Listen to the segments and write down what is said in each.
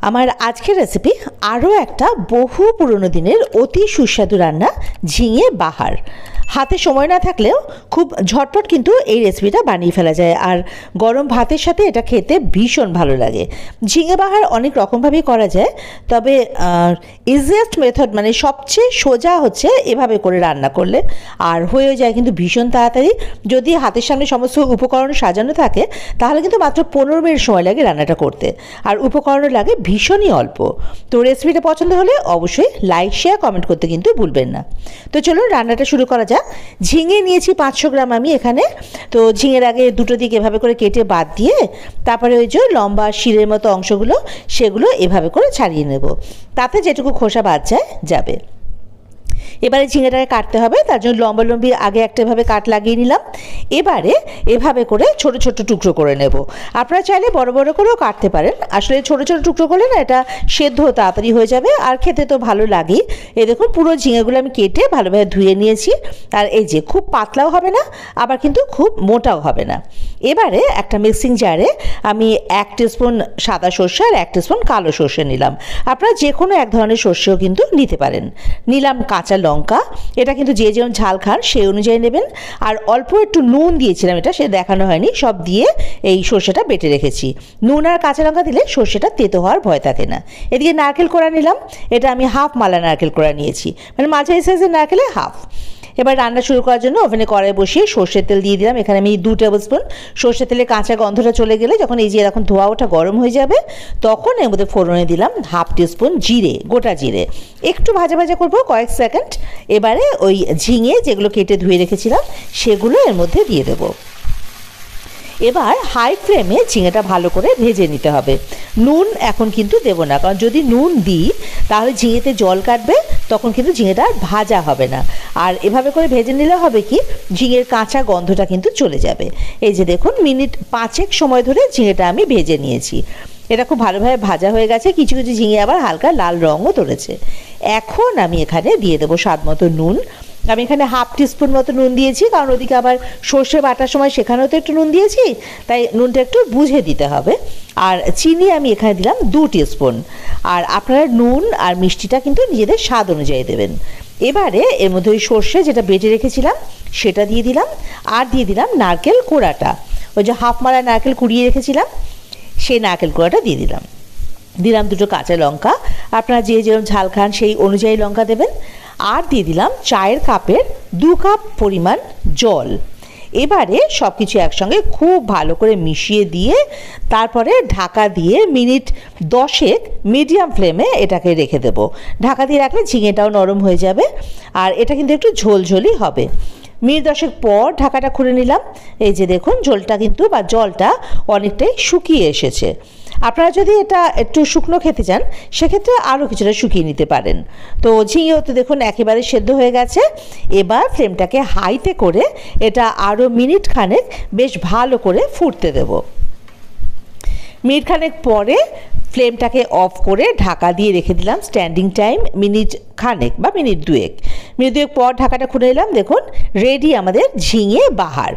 আমার আজকের রেসিপি আরও একটা বহু পুরনো দিনের অতি সুস্বাদু রান্না ঝিঙে বাহার। হাতে সময় না থাকলেও খুব ঝটপট কিন্তু এই রেসিপিটা বানিয়ে ফেলা যায়, আর গরম ভাতের সাথে এটা খেতে ভীষণ ভালো লাগে। ঝিঙে বাহার অনেক রকমভাবেই করা যায়, তবে ইজিয়েস্ট মেথড মানে সবচেয়ে সোজা হচ্ছে এভাবে করে রান্না করলে, আর হয়ে যায় কিন্তু ভীষণ তাড়াতাড়ি। যদি হাতের সামনে সমস্ত উপকরণ সাজানো থাকে তাহলে কিন্তু মাত্র 15 মিনিট সময় লাগে রান্নাটা করতে, আর উপকরণ লাগে ভীষণই অল্প। তো রেসিপিটা পছন্দ হলে অবশ্যই লাইক শেয়ার কমেন্ট করতে কিন্তু ভুলবেন না। তো চলুন রান্নাটা শুরু করা যাক। ঝিঙে নিয়েছি 500 গ্রাম আমি এখানে। তো ঝিঙের আগে দুটো দিক এভাবে করে কেটে বাদ দিয়ে তারপরে ওই যে লম্বা শিরের মতো অংশগুলো সেগুলো এভাবে করে ছাড়িয়ে নেব, তাতে যেটুকু খোসা বাদ যায় যাবে। এবারে ঝিঙেটাকে কাটতে হবে, তার জন্য লম্বা লম্বি আগে একটা এভাবে কাট লাগিয়ে নিলাম। এবারে এভাবে করে ছোট ছোট টুকরো করে নেব। আপনারা চাইলে বড় বড় করেও কাটতে পারেন, আসলে ছোট ছোট টুকরো করলে না এটা সেদ্ধ তাড়াতাড়ি হয়ে যাবে আর খেতে তো ভালো লাগেই। এই দেখুন পুরো ঝিঙেগুলো আমি কেটে ভালোভাবে ধুয়ে নিয়েছি, আর এই যে খুব পাতলাও হবে না আবার কিন্তু খুব মোটাও হবে না। এবারে একটা মিক্সিং জারে আমি 1 টিস্পুন সাদা সর্ষে আর 1 টিস্পুন কালো সর্ষে নিলাম। আপনারা যে কোনো এক ধরনের সর্ষেও কিন্তু নিতে পারেন। নিলাম কাঁচা লঙ্কা, এটা কিন্তু যে যেমন ঝাল খান সেই অনুযায়ী নেবেন। আর অল্প একটু নুন দিয়েছিলাম, এটা সে দেখানো হয়নি, সব দিয়ে এই সর্ষেটা বেটে রেখেছি। নুন আর কাঁচা লঙ্কা দিলে সর্ষেটা তেতো হওয়ার ভয় থাকে না। এদিকে নারকেল কোড়া নিলাম, এটা আমি হাফ মালা নারকেল কোড়া নিয়েছি, মানে মাঝারি সাইজের নারকেলে হাফ। এবার রান্না শুরু করার জন্য ওভেনে কড়াই বসিয়ে সর্ষের তেল দিয়ে দিলাম। এখানে আমি 2 টেবিল স্পুন। সর্ষের তেলে কাঁচা গন্ধটা চলে গেলে যখন এই যে এরকম ধোয়া ওঠা গরম হয়ে যাবে তখন এর মধ্যে ফোড়নে দিলাম হাফ টিস্পুন জিরে, গোটা জিরে। একটু ভাজা ভাজা করবো কয়েক সেকেন্ড। এবারে ওই ঝিঙে যেগুলো কেটে ধুয়ে রেখেছিলাম সেগুলো এর মধ্যে দিয়ে দেবো। এবার হাই ফ্লেমে ঝিঙেটা ভালো করে ভেজে নিতে হবে। নুন এখন কিন্তু দেব না, কারণ যদি নুন দিই তাহলে ঝিঙেতে জল কাটবে, তখন কিন্তু ঝিঙেটা আর ভাজা হবে না। আর এভাবে করে ভেজে নিলে হবে কি, ঝিঙের কাঁচা গন্ধটা কিন্তু চলে যাবে। এই যে দেখুন মিনিট 5 সময় ধরে ঝিঙেটা আমি ভেজে নিয়েছি। এটা খুব ভালোভাবে ভাজা হয়ে গেছে, কিছু কিছু ঝিঙে আবার হালকা লাল রঙও ধরেছে। এখন আমি এখানে দিয়ে দেবো স্বাদ মতো নুন। আমি এখানে হাফ টিস্পুন মতো নুন দিয়েছি, কারণ ওদিকে আবার সর্ষে বাটার সময় সেখানেও তো একটু নুন দিয়েছি, তাই নুনটা একটু বুঝে দিতে হবে। আর চিনি আমি এখানে দিলাম 2 টিস্পুন। আর আপনারা নুন আর মিষ্টিটা কিন্তু নিজেদের স্বাদ অনুযায়ী দেবেন। এবারে এর মধ্যে ওই সর্ষে যেটা বেটে রেখেছিলাম সেটা দিয়ে দিলাম, আর দিয়ে দিলাম নারকেল কোড়াটা, ওই যে হাফ মালা নারকেল কুড়িয়ে রেখেছিলাম সেই নারকেল কোড়াটা দিয়ে দিলাম। দিলাম 2টো কাঁচা লঙ্কা, আপনারা যে যেরকম ঝাল খান সেই অনুযায়ী লঙ্কা দেবেন। আর দিয়ে দিলাম চায়ের কাপের 2 কাপ পরিমাণ জল। এবারে সব কিছু একসঙ্গে খুব ভালো করে মিশিয়ে দিয়ে তারপরে ঢাকা দিয়ে মিনিট 10 মিডিয়াম ফ্লেমে এটাকে রেখে দেব। ঢাকা দিয়ে রাখলে ঝিঙেটাও নরম হয়ে যাবে, আর এটা কিন্তু একটু ঝোলঝোলই হবে। মিনিট 10 পর ঢাকাটা খুলে নিলাম। এই যে দেখুন ঝোলটা কিন্তু বা জলটা অনেকটাই শুকিয়ে এসেছে। আপনারা যদি এটা একটু শুকনো খেতে চান সেক্ষেত্রে আরও কিছুটা শুকিয়ে নিতে পারেন। তো ঝিঙেও তো দেখুন একেবারে সেদ্ধ হয়ে গেছে। এবার ফ্লেমটাকে হাইতে করে এটা আরও মিনিট খানেক বেশ ভালো করে ফুটতে দেব। মিনিট খানেক পরে ফ্লেমটাকে অফ করে ঢাকা দিয়ে রেখে দিলাম। স্ট্যান্ডিং টাইম মিনিট খানেক বা মিনিট 2 পর ঢাকাটা খুলে নিলাম। দেখুন রেডি আমাদের ঝিঙে বাহার।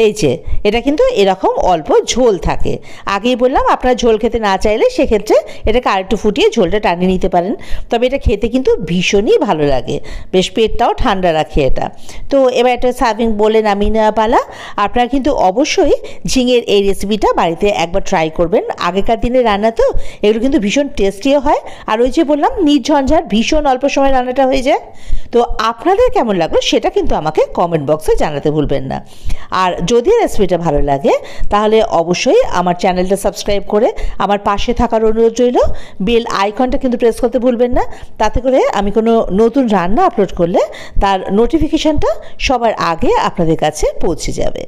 এই যে এটা কিন্তু এরকম অল্প ঝোল থাকে। আগেই বললাম আপনারা ঝোল খেতে না চাইলে সেক্ষেত্রে এটাকে আরেকটু ফুটিয়ে ঝোলটা টানিয়ে নিতে পারেন, তবে এটা খেতে কিন্তু ভীষণই ভালো লাগে, বেশ পেটটাও ঠান্ডা রাখে এটা। তো এবার একটা সার্ভিং বলে নামিয়ে নেওয়া পালা। আপনারা কিন্তু অবশ্যই ঝিঙের এই রেসিপিটা বাড়িতে একবার ট্রাই করবেন। আগেকার দিনের রান্না তো এগুলো কিন্তু ভীষণ টেস্টিও হয়, আর ওই যে বললাম নির্ঝঞ্ঝাট ভীষণ অল্প সময় রান্নাটা হয়ে যায়। তো আপনাদের কেমন লাগলো সেটা কিন্তু আমাকে কমেন্ট বক্সে জানাতে ভুলবেন না। আর যদি রেসিপিটা ভালো লাগে তাহলে অবশ্যই আমার চ্যানেলটা সাবস্ক্রাইব করে আমার পাশে থাকার অনুরোধ রইল। বেল আইকনটা কিন্তু প্রেস করতে ভুলবেন না, তাতে করে আমি কোনো নতুন রান্না আপলোড করলে তার নোটিফিকেশানটা সবার আগে আপনাদের কাছে পৌঁছে যাবে।